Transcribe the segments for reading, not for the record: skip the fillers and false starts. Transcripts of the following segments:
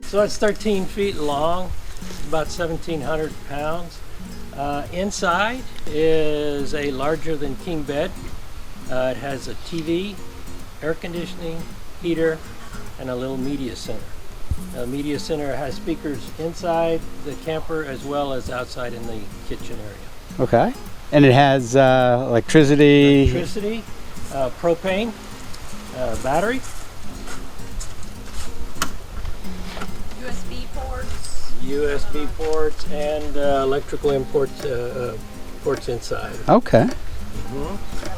So it's 13 feet long, about 1,700 pounds. Inside is a larger than king bed. It has a TV, air conditioning, heater, and a little media center. The media center has speakers inside the camper as well as outside in the kitchen area. Okay. And it has electricity. Electricity, propane, battery. USB ports. USB ports and electrical imports ports inside. Okay. I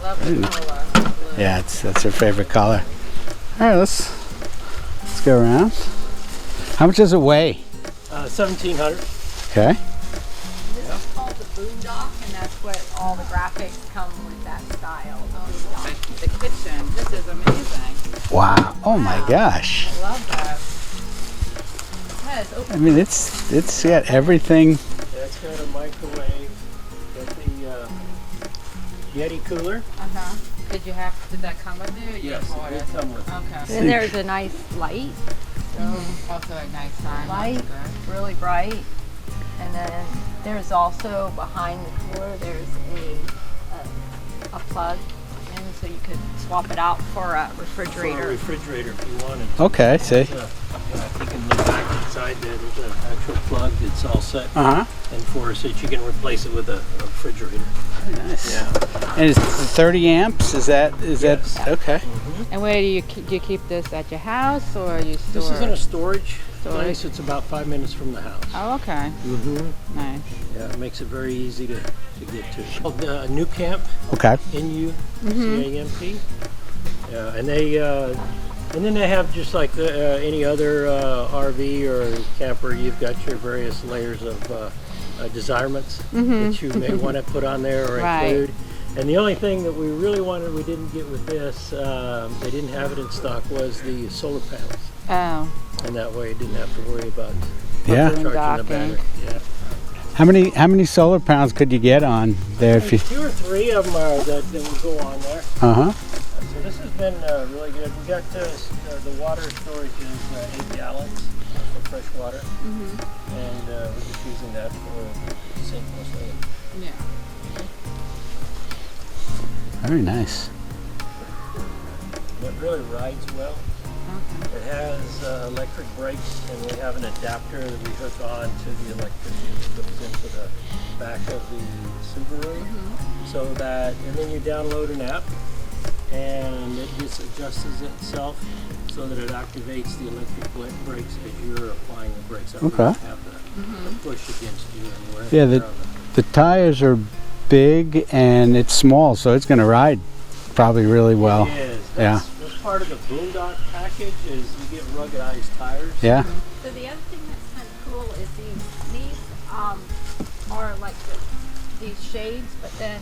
love the color. Yeah, that's her favorite color. All right, let's go around. How much does it weigh? 1,700. Okay. This is called the Boondock, and that's what all the graphics come with that style. The kitchen. This is amazing. Wow. Oh my gosh. I love that. I mean, it's got everything. Yeah, it's got a microwave, got the Yeti cooler. Did that come with it? Yes, it did come with it. Okay. And there's a nice light, Also at nighttime. light, really bright. And then there's also behind the cooler, there's a plug, and so you could swap it out for a refrigerator. For a refrigerator if you wanted. Okay, see. Yeah, you can look back inside there. There's an actual plug that's all set Uh huh. and for so that you can replace it with a refrigerator. Nice. Yeah. And it's 30 amps. Is that Yes. okay? And where do you keep this at your house, or you store? This is in a storage Storage. place. It's about 5 minutes from the house. Oh, okay. Mm-hmm. Nice. Yeah, it makes it very easy to get to. Called NuCamp, Okay. NuCamp. Yeah, and then they have just like any other RV or camper. You've got your various layers of desirements that you may want to put on there or Right. include. And the only thing that we really wanted, we didn't get with this, they didn't have it in stock, was the solar panels. Oh. And that way you didn't have to worry about Yeah. charging the Docking. battery. Yeah. How many solar panels could you get on there if you? 2 or 3 of them are that will go on there. Uh huh. So this has been really good. We got the water storage is 8 gallons for fresh water, and we're just using that for the sink mostly. Yeah. Very nice. It really rides well. It has electric brakes, and we have an adapter that we hook on to the electricity that goes into the back of the Subaru, so that, and then you download an app, and it just adjusts itself so that it activates the electric brakes as you're applying the brakes. That way Okay. you don't have the push against you and wherever Yeah, you're on the tires are big and it's small, so it's going to ride probably really well. It is. Yeah. That's part of the Boondock package is you get ruggedized tires. Yeah. So the other thing that's kind of cool is these are like these shades, but then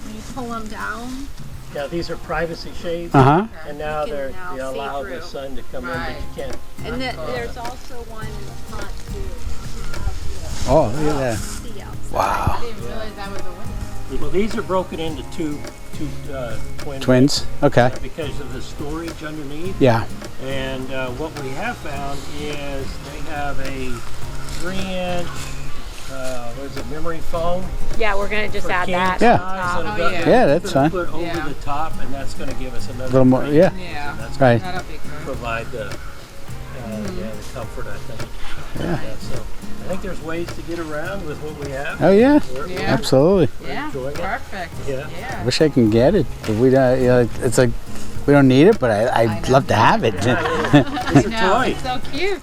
when you pull them down, Yeah, these are privacy shades. Uh huh. And now You can now they allow see the through. sun to come in, but you can't. and there's also one in the front too. Oh, look at that. See outside. Wow. I didn't realize that was a window. Well, these are broken into two Twins. Okay. because of the storage underneath. Yeah. And what we have found is they have a 3-inch, what is it, memory foam. Yeah, we're gonna just for add king that. Yeah. size, and Oh, it- yeah. Yeah, that's gonna fine. Put over Yeah. the top, and that's going to give us another A little more. 3 Yeah. Yeah. And that's Right. That'll be good. provide the comfort, I think. Yeah. So I think there's ways to get around with what we have. Oh yeah. We're Yeah. Absolutely. Yeah. enjoying it. Perfect. Yeah. Yeah. Wish I can get it, but we don't. You know, it's like we don't need it, but I'd know. love to have it. It's a No, toy. it's so cute.